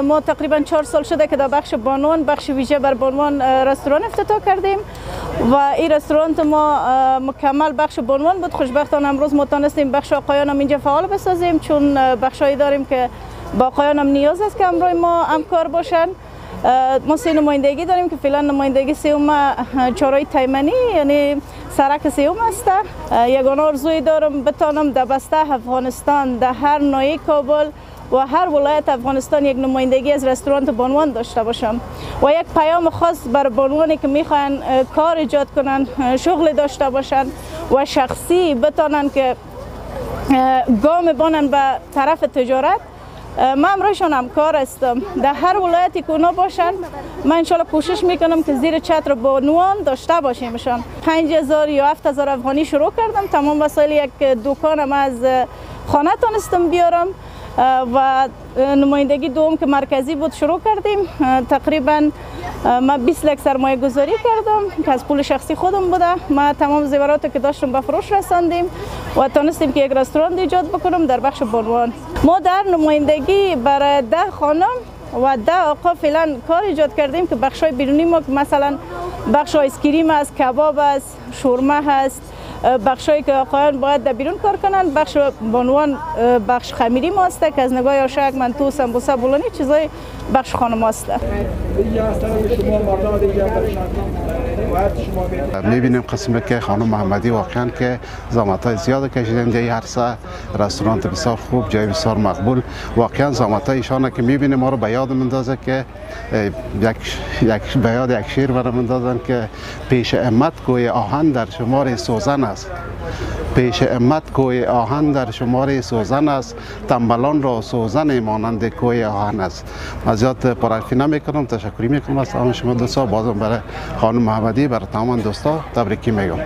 ما تقریبا 4 سال شده که در بخش بانوان، بخش ویژه بر بانوان رستوران افتتاح کردیم و این رستوران ما مکمل بخش بانوان بود. خوشبختانه امروز ما تونستیم بخش آقایان هم اینجا فعال بسازیم، چون بخشایی داریم که با آقایان هم نیاز است که همراه ما همکار باشن. ما 3 نمایندگی داریم که فعلا نمایندگی سوم چهارراه تیمنی یعنی سرک سوم است. یگانه آرزوی دارم بتانم در بسته افغانستان در هر ناحیه کابل و هر ولایت افغانستان یک نمایندگی از رستوران بانوان داشته باشم و یک پیام خاص بر بانوانی که میخواین کار ایجاد کنن، شغل داشته باشن و شخصی بتانن که گام بانن به طرف تجارت. من امروزشان همکار هستم. در هر ولایتی که اونا باشن من انشالله کوشش میکنم که زیر چتر بانوان داشته باشیمشان. 5000 یا 7000 افغانی شروع کردم. تمام وسایل یک دکانم از خانه تونستم بیارم و نمایندگی دوم که مرکزی بود شروع کردیم. تقریبا من 20 لک سرمایه گذاری کردم که از پول شخصی خودم بوده. ما تمام زیورات که داشتم به فروش رساندیم و تونستیم که یک رستوران ایجاد بکنم در بخش بانوان. ما در نمایندگی برای 10 خانم و 10 آقا فعلا کار ایجاد کردیم که بخشای بیرونی ما مثلا بخش آیسکریم است، کباب است، شورمه هست، بخشایی که آقایان باید در بیرون کار کنن. بخش بانوان بخش خمیری ما است که از نگاه آشک، منتو، سمبوسه، بولونی چیزای بخش خانم است. میبینیم قسمی که خانم محمدی واقعا که زحمت‌های زیاد کشیدن در عرصه، رستوران بسیار خوب، جای بسیار مقبول. واقعا زحمت‌های ایشان که میبینیم ما رو به یاد میندازه که یک شعر برام میندازن که پیش امت کوی آهن در شمار سوزن است. پیش امت کوی آهن در شمار سوزن است، تنبلان را سوزن مانند کوی آهن است. من زیاد پرحرفی نمیکنم، تشکری میکنم از تمام شما دوستا. بازم برای خانم محمدی، برای تمام دوستا تبریکی میگم.